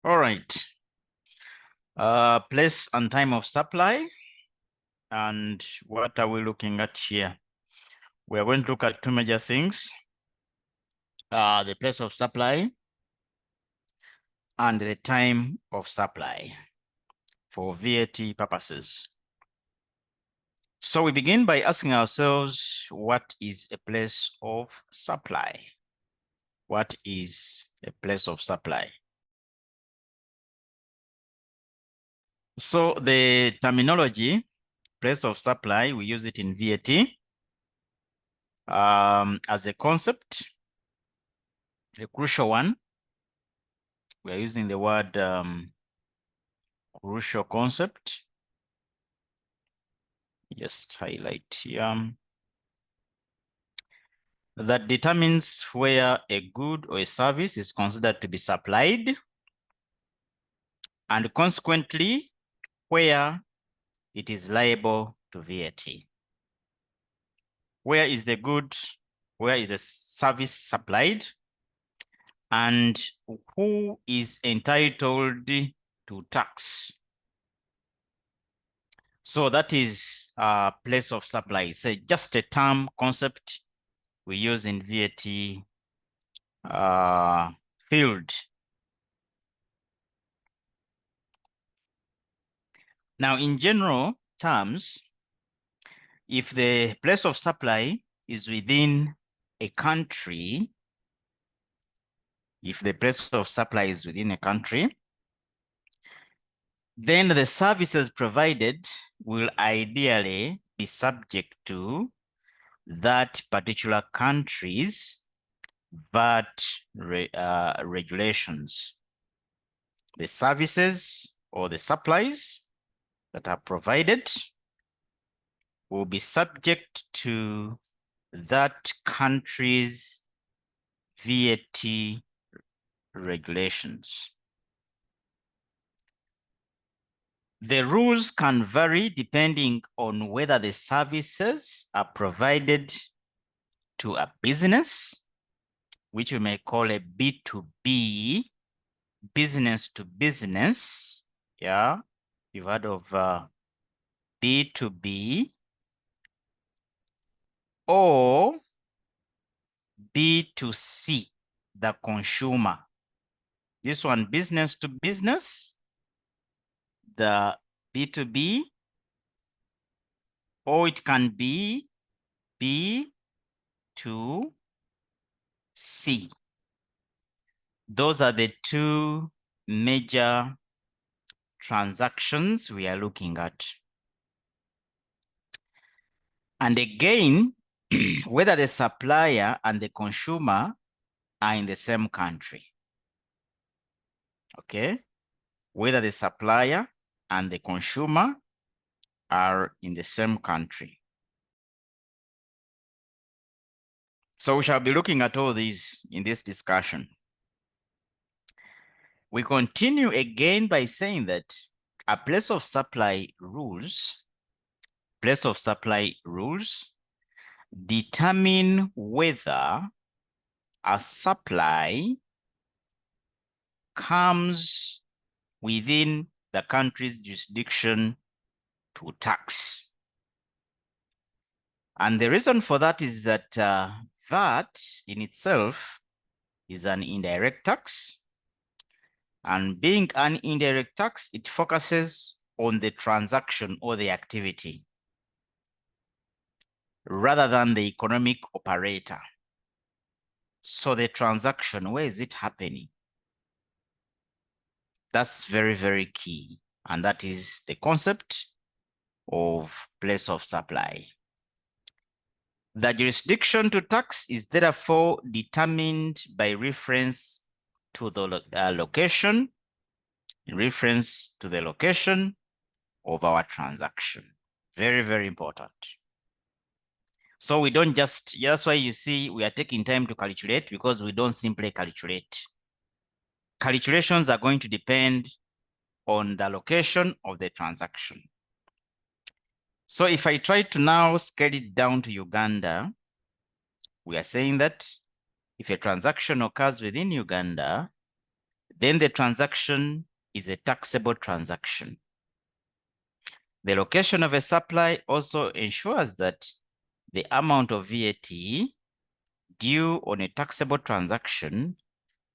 All right. Place and time of supply. And what are we looking at here? We are going to look at two major things. The place of supply and the time of supply for VAT purposes. So we begin by asking ourselves, what is a place of supply? What is a place of supply? So the terminology, place of supply, we use it in VAT as a concept, a crucial one. We are using the word crucial concept. Just highlight here. That determines where a good or a service is considered to be supplied, and consequently where it is liable to VAT. Where is the good, where is the service supplied, and who is entitled to tax? So that is place of supply. It's just a term concept we use in VAT field. Now, in general terms, if the place of supply is within a country, then the services provided will ideally be subject to that particular country's VAT regulations. The services or the supplies that are provided will be subject to that country's VAT regulations. The rules can vary depending on whether the services are provided to a business, which we may call a B2B, business to business. Yeah, you've heard of B2B, or B2C, the consumer. This one, business to business, the B2B, or it can be B2C. Those are the two major transactions we are looking at. And again, whether the supplier and the consumer are in the same country. Okay? Whether the supplier and the consumer are in the same country. So we shall be looking at all these in this discussion. We continue again by saying that a place of supply rules determine whether a supply comes within the country's jurisdiction to tax. And the reason for that is that VAT in itself is an indirect tax. And being an indirect tax, it focuses on the transaction or the activity rather than the economic operator. So the transaction, where is it happening? That's very, very key. And that is the concept of place of supply. The jurisdiction to tax is therefore determined by reference to the location, in reference to the location of our transaction. Very, very important. So we don't just, that's why you see we are taking time to calculate, because we don't simply calculate. Calculations are going to depend on the location of the transaction. So if I try to now scale it down to Uganda, we are saying that if a transaction occurs within Uganda, then the transaction is a taxable transaction. The location of a supply also ensures that the amount of VAT due on a taxable transaction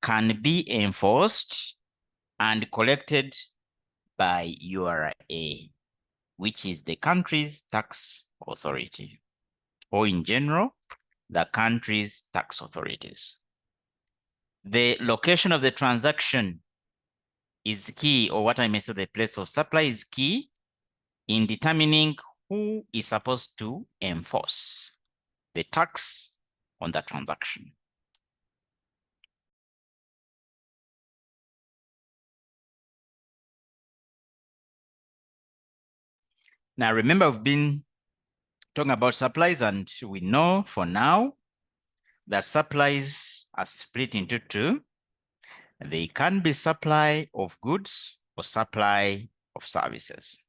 can be enforced and collected by URA, which is the country's tax authority, or in general, the country's tax authorities. The location of the transaction is key, or what I may say the place of supply is key in determining who is supposed to enforce the tax on the transaction. Now, remember, we've been talking about supplies, and we know for now that supplies are split into two. They can be supply of goods or supply of services.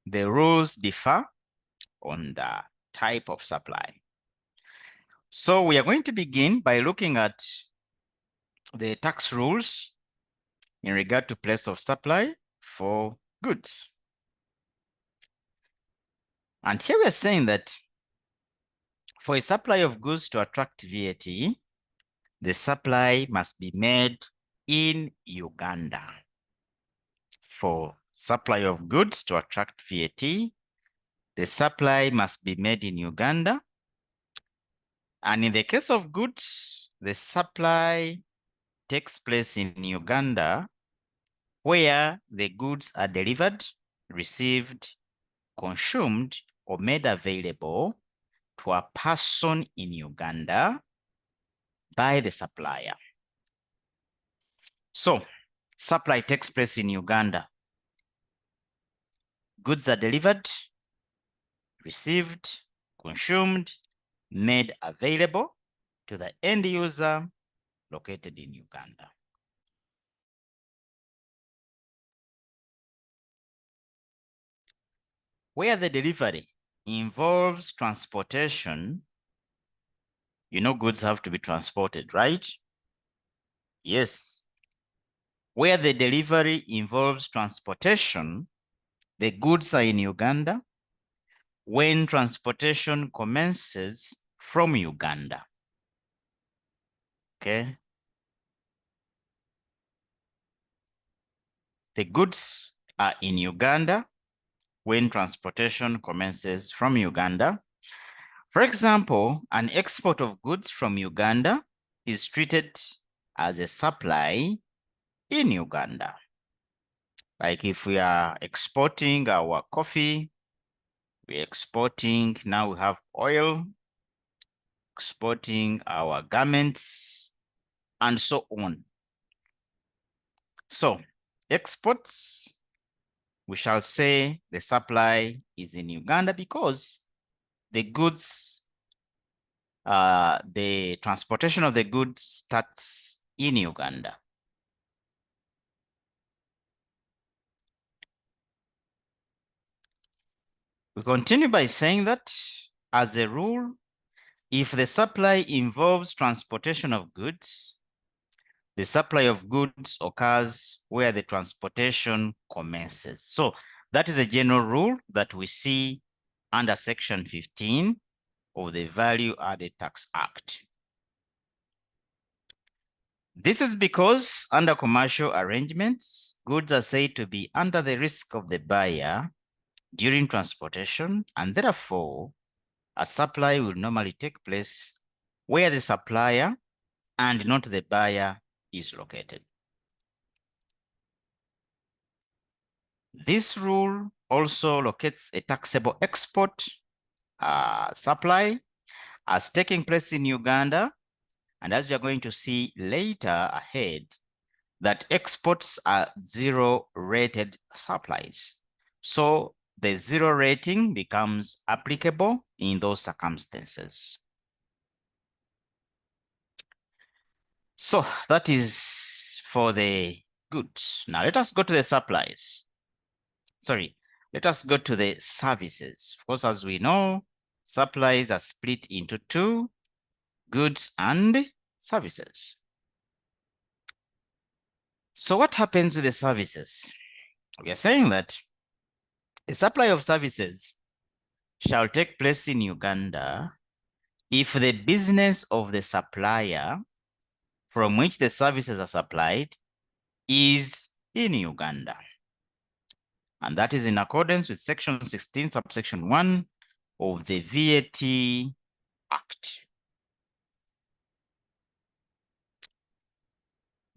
The rules differ on the type of supply. So we are going to begin by looking at the tax rules in regard to place of supply for goods. And here we are saying that for a supply of goods to attract VAT, the supply must be made in Uganda. For supply of goods to attract VAT, the supply must be made in Uganda. And in the case of goods, the supply takes place in Uganda, where the goods are delivered, received, consumed, or made available to a person in Uganda by the supplier. So, supply takes place in Uganda. Goods are delivered, received, consumed, made available to the end user located in Uganda. Where the delivery involves transportation, you know goods have to be transported, right? Yes. Where the delivery involves transportation, the goods are in Uganda when transportation commences from Uganda. Okay. The goods are in Uganda when transportation commences from Uganda. For example, an export of goods from Uganda is treated as a supply in Uganda. Like if we are exporting our coffee, we're exporting, now we have oil, exporting our garments, and so on. So exports, we shall say the supply is in Uganda because the goods, the transportation of the goods starts in Uganda. We continue by saying that, as a rule, if the supply involves transportation of goods, the supply of goods occurs where the transportation commences. So that is a general rule that we see under Section 15 of the Value Added Tax Act. This is because under commercial arrangements, goods are said to be under the risk of the buyer during transportation, and therefore a supply will normally take place where the supplier and not the buyer is located. This rule also locates a taxable export supply as taking place in Uganda. And as you're going to see later ahead, that exports are zero-rated supplies. So the zero rating becomes applicable in those circumstances. So that is for the goods. Now let us go to the supplies. Sorry, let us go to the services. Of course, as we know, supplies are split into two, goods and services. So what happens with the services? We are saying that a supply of services shall take place in Uganda if the business of the supplier from which the services are supplied is in Uganda. And that is in accordance with Section 16, subsection 1 of the VAT Act.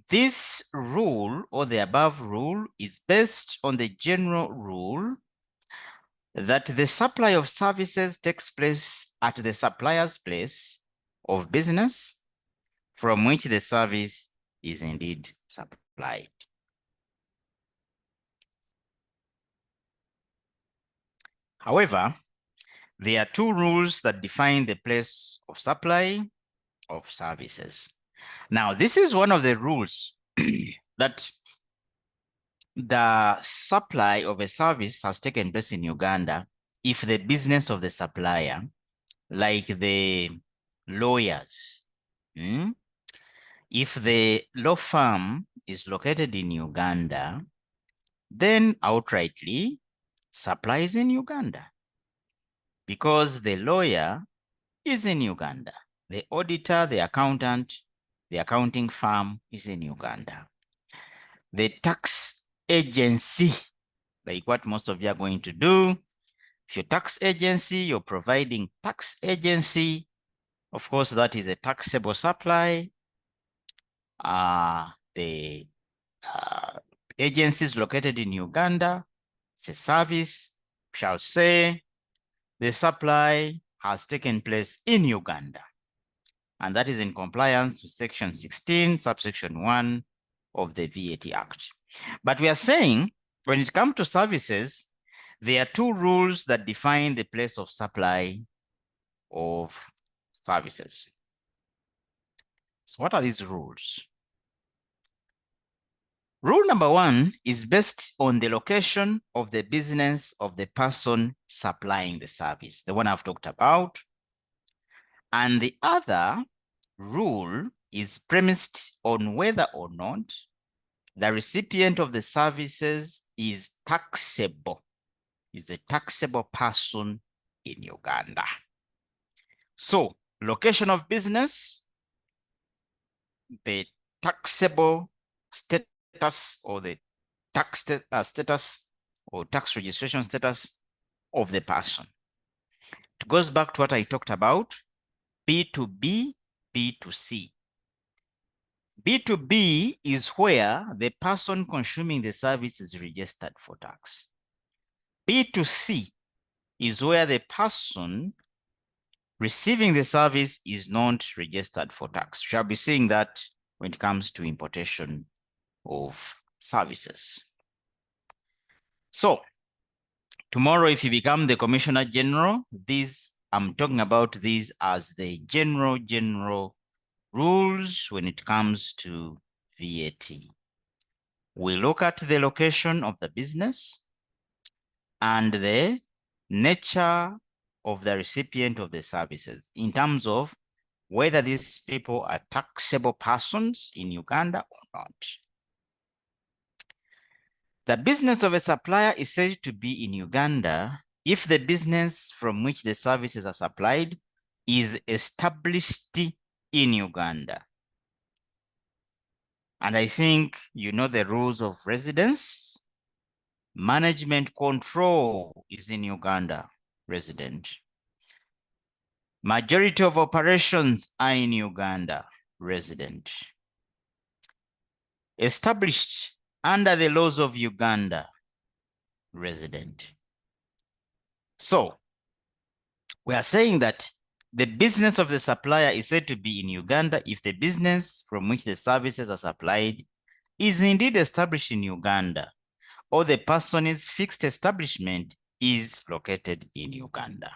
This rule, or the above rule, is based on the general rule that the supply of services takes place at the supplier's place of business from which the service is indeed supplied. However, there are two rules that define the place of supply of services. Now, this is one of the rules that the supply of a service has taken place in Uganda if the business of the supplier, like the lawyers, if the law firm is located in Uganda, then outrightly supply is in Uganda because the lawyer is in Uganda. The auditor, the accountant, the accounting firm is in Uganda. The tax agency, like what most of you are going to do, if your tax agency, you're providing tax agency, of course, that is a taxable supply. The agency is located in Uganda. It's a service, shall say, the supply has taken place in Uganda. And that is in compliance with Section 16, subsection 1 of the VAT Act. But we are saying, when it comes to services, there are two rules that define the place of supply of services. So what are these rules? Rule number 1 is based on the location of the business of the person supplying the service, the one I've talked about. And the other rule is premised on whether or not the recipient of the services is taxable, is a taxable person in Uganda. So, location of business, the taxable status or the tax status or tax registration status of the person. It goes back to what I talked about, B2B, B2C. B2B is where the person consuming the service is registered for tax. B2C is where the person receiving the service is not registered for tax. Shall be seeing that when it comes to importation of services. So tomorrow, if you become the Commissioner General, I'm talking about these as the general rules when it comes to VAT. We look at the location of the business and the nature of the recipient of the services in terms of whether these people are taxable persons in Uganda or not. The business of a supplier is said to be in Uganda if the business from which the services are supplied is established in Uganda. And I think you know the rules of residence. Management control is in Uganda, resident. Majority of operations are in Uganda, resident. Established under the laws of Uganda, resident. So we are saying that the business of the supplier is said to be in Uganda if the business from which the services are supplied is indeed established in Uganda, or the person's fixed establishment is located in Uganda.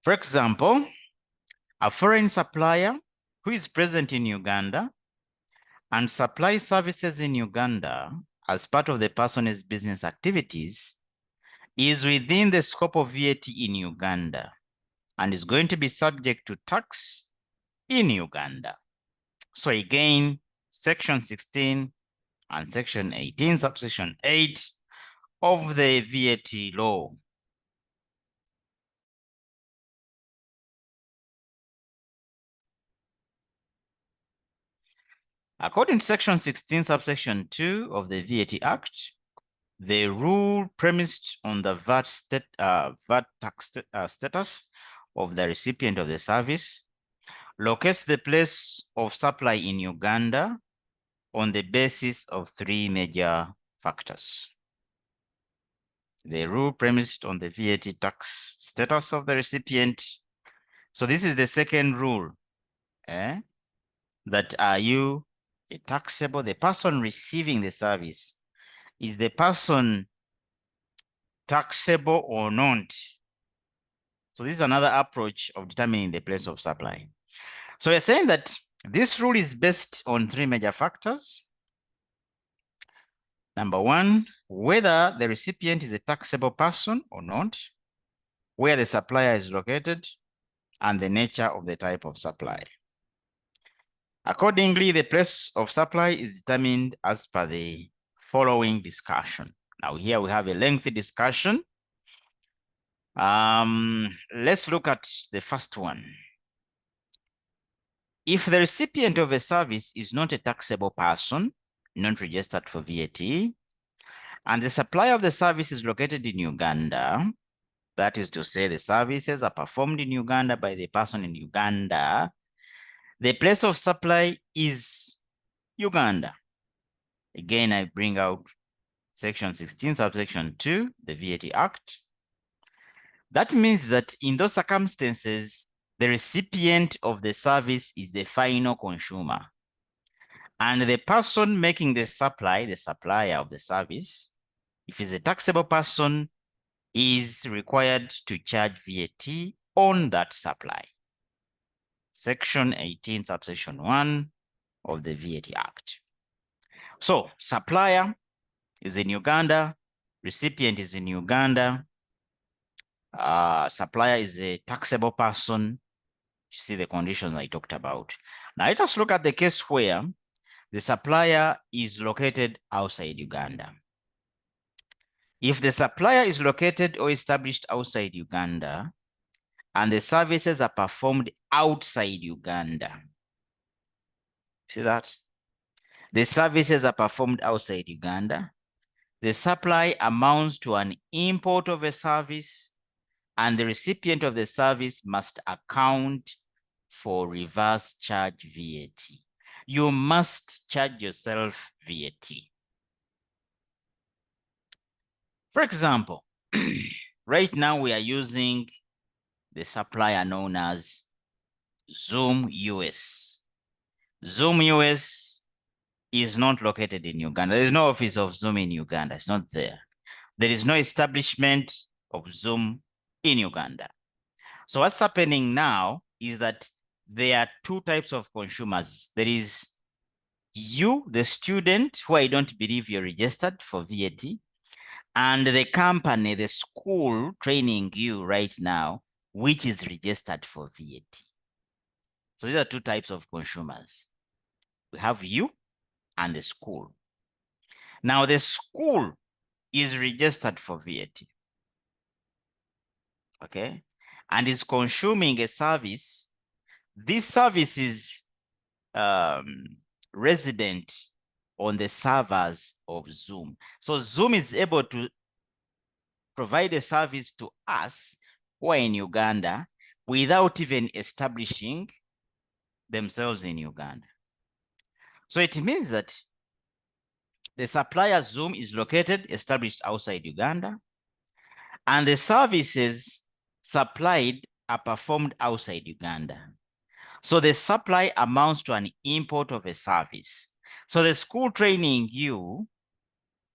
For example, a foreign supplier who is present in Uganda and supplies services in Uganda as part of the person's business activities is within the scope of VAT in Uganda and is going to be subject to tax in Uganda. So again, section 16 and section 18, subsection 8 of the VAT law. According to section 16, subsection 2 of the VAT Act, the rule premised on the VAT tax status of the recipient of the service locates the place of supply in Uganda on the basis of three major factors. The rule premised on the VAT tax status of the recipient. So this is the second rule. That are you a taxable? The person receiving the service, is the person taxable or not? So this is another approach of determining the place of supply. So we're saying that this rule is based on three major factors. Number one, whether the recipient is a taxable person or not, where the supplier is located, and the nature of the type of supply. Accordingly, the place of supply is determined as per the following discussion. Now here we have a lengthy discussion. Let's look at the first one. If the recipient of a service is not a taxable person, not registered for VAT, and the supplier of the service is located in Uganda, that is to say the services are performed in Uganda by the person in Uganda, the place of supply is Uganda. Again, I bring out section 16, subsection 2, the VAT Act. That means that in those circumstances, the recipient of the service is the final consumer. And the person making the supply, the supplier of the service, if he's a taxable person, is required to charge VAT on that supply. Section 18, subsection 1 of the VAT Act. So supplier is in Uganda, recipient is in Uganda, supplier is a taxable person. You see the conditions I talked about. Now let us look at the case where the supplier is located outside Uganda. If the supplier is located or established outside Uganda and the services are performed outside Uganda, see that? The services are performed outside Uganda. The supply amounts to an import of a service, and the recipient of the service must account for reverse charge VAT. You must charge yourself VAT. For example, right now we are using the supplier known as Zoom US. Zoom US is not located in Uganda. There is no office of Zoom in Uganda. It's not there. There is no establishment of Zoom in Uganda. So what's happening now is that there are two types of consumers. There is you, the student, who I don't believe you're registered for VAT, and the company, the school training you right now, which is registered for VAT. So these are two types of consumers. We have you and the school. Now the school is registered for VAT, okay, and is consuming a service. This service is resident on the servers of Zoom. So Zoom is able to provide a service to us who are in Uganda without even establishing themselves in Uganda. So it means that the supplier Zoom is located, established outside Uganda, and the services supplied are performed outside Uganda. So the supply amounts to an import of a service. So the school training you,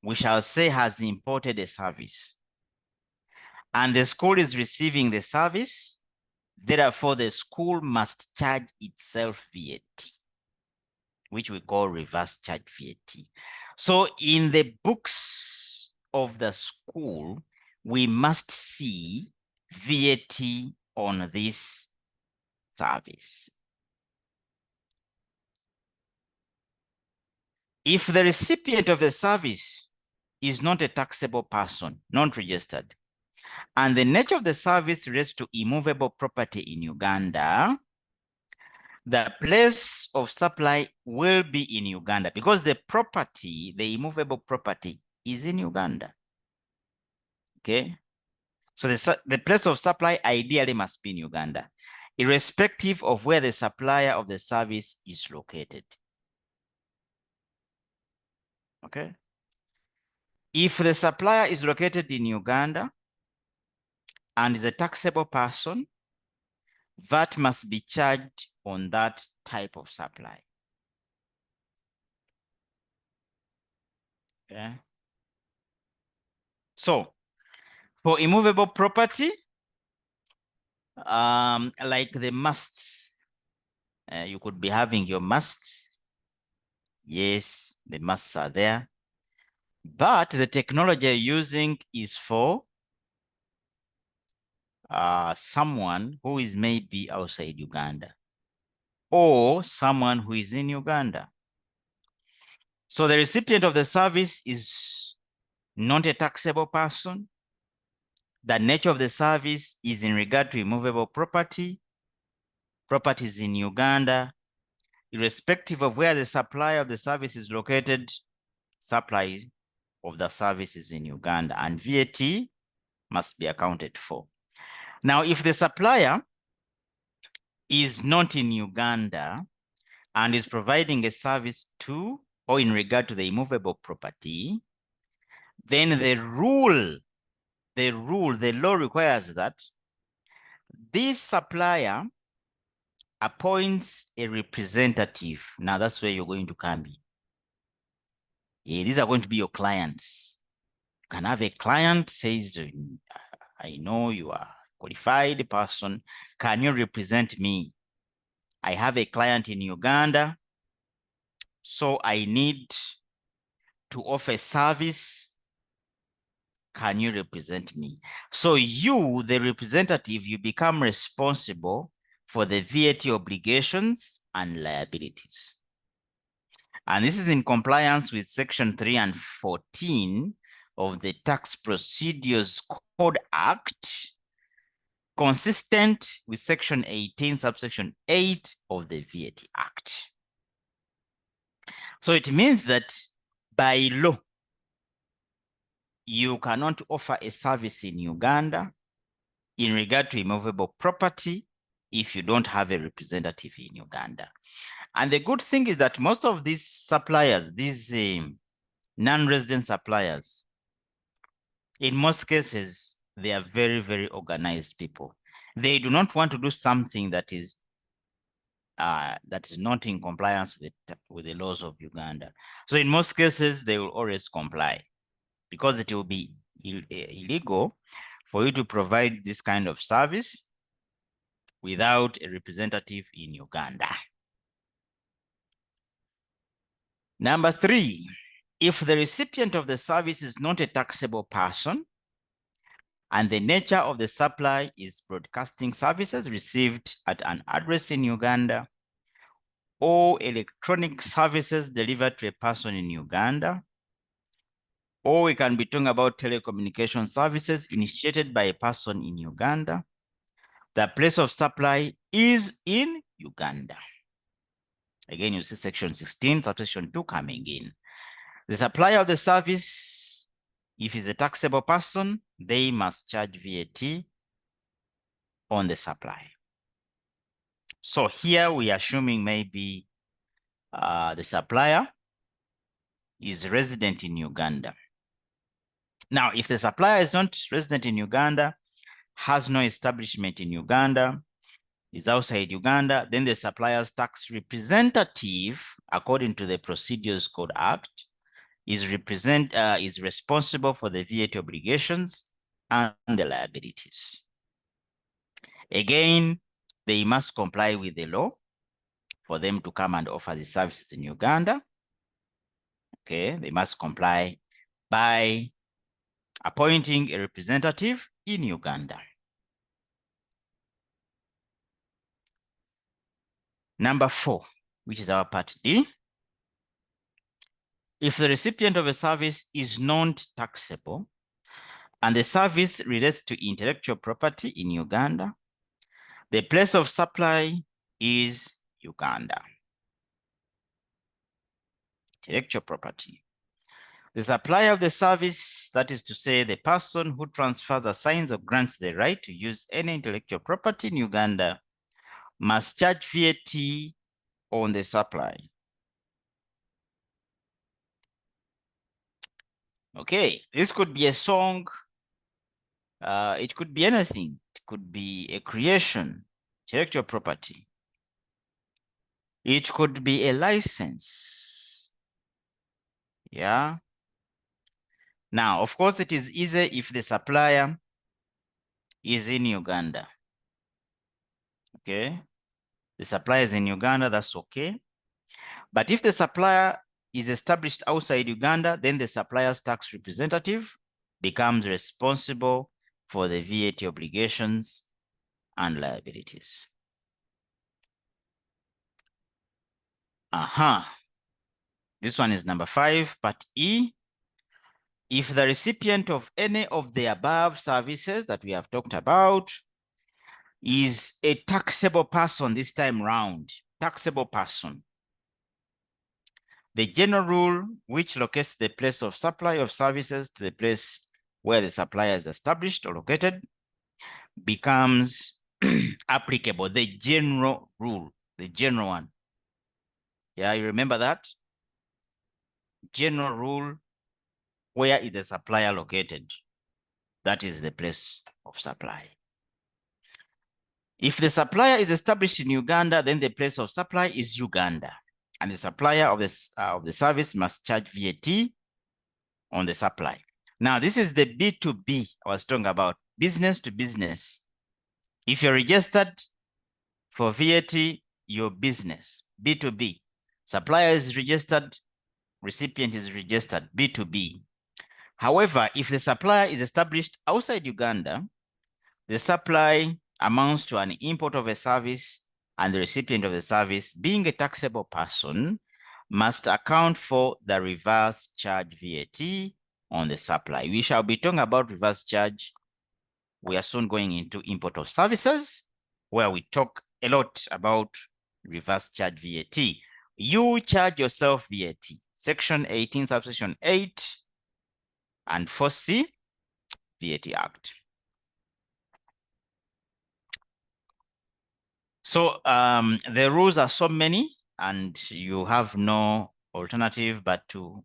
we shall say, has imported a service, and the school is receiving the service. Therefore, the school must charge itself VAT, which we call reverse charge VAT. So in the books of the school, we must see VAT on this service. If the recipient of the service is not a taxable person, not registered, and the nature of the service relates to immovable property in Uganda, the place of supply will be in Uganda because the property, the immovable property, is in Uganda. Okay. So the place of supply ideally must be in Uganda, irrespective of where the supplier of the service is located. Okay. If the supplier is located in Uganda and is a taxable person, VAT must be charged on that type of supply. Okay. So for immovable property, like the masts, you could be having your masts. Yes, the masts are there. But the technology you're using is for someone who is maybe outside Uganda or someone who is in Uganda. So the recipient of the service is not a taxable person. The nature of the service is in regard to immovable property. Properties in Uganda, irrespective of where the supplier of the service is located, supply of the service is in Uganda, and VAT must be accounted for. Now, if the supplier is not in Uganda and is providing a service to or in regard to the immovable property, then the law requires that this supplier appoints a representative. Now that's where you're going to come in. Yeah, these are going to be your clients. You can have a client says, I know you are a qualified person. Can you represent me? I have a client in Uganda, so I need to offer service. Can you represent me? So you, the representative, you become responsible for the VAT obligations and liabilities. And this is in compliance with Section 3 and 14 of the Tax Procedures Code Act, consistent with Section 18, subsection 8 of the VAT Act. So it means that by law, you cannot offer a service in Uganda in regard to immovable property if you don't have a representative in Uganda. And the good thing is that most of these suppliers, these non-resident suppliers, in most cases, they are very, very organized people. They do not want to do something that is not in compliance with the laws of Uganda. So in most cases, they will always comply because it will be illegal for you to provide this kind of service without a representative in Uganda. Number 3, if the recipient of the service is not a taxable person and the nature of the supply is broadcasting services received at an address in Uganda or electronic services delivered to a person in Uganda, or we can be talking about telecommunication services initiated by a person in Uganda, the place of supply is in Uganda. Again, you see Section 16, subsection 2 coming in. The supplier of the service, if he's a taxable person, they must charge VAT on the supply. So here we are assuming maybe the supplier is resident in Uganda. Now, if the supplier is not resident in Uganda, has no establishment in Uganda, is outside Uganda, then the supplier's tax representative, according to the Procedures Code Act, is responsible for the VAT obligations and the liabilities. Again, they must comply with the law for them to come and offer the services in Uganda. Okay, they must comply by appointing a representative in Uganda. Number 4, which is our part D. If the recipient of a service is non-taxable and the service relates to intellectual property in Uganda, the place of supply is Uganda. Intellectual property. The supplier of the service, that is to say, the person who transfers, assigns, or grants the right to use any intellectual property in Uganda, must charge VAT on the supply. Okay, this could be a song. It could be anything. It could be a creation, intellectual property. It could be a license. Yeah. Now, of course, it is easy if the supplier is in Uganda. Okay. The supplier is in Uganda, that's okay. But if the supplier is established outside Uganda, then the supplier's tax representative becomes responsible for the VAT obligations and liabilities. This one is number 5, part E. If the recipient of any of the above services that we have talked about is a taxable person this time round, taxable person, the general rule which locates the place of supply of services to the place where the supplier is established or located becomes applicable. The general rule, the general one. Yeah, you remember that? General rule, where is the supplier located? That is the place of supply. If the supplier is established in Uganda, then the place of supply is Uganda. And the supplier of the service must charge VAT on the supply. Now, this is the B2B I was talking about, business to business. If you're registered for VAT, your business, B2B. Supplier is registered, recipient is registered, B2B. However, if the supplier is established outside Uganda, the supply amounts to an import of a service, and the recipient of the service, being a taxable person, must account for the reverse charge VAT on the supply. We shall be talking about reverse charge. We are soon going into import of services, where we talk a lot about reverse charge VAT. You charge yourself VAT. Section 18, subsection 8 and 4C, VAT Act. So the rules are so many, and you have no alternative but to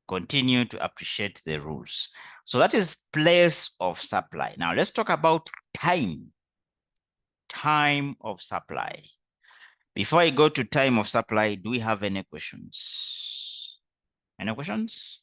continue to appreciate the rules. So that is place of supply. Now let's talk about time. Time of supply. Before I go to time of supply, do we have any questions? Any questions?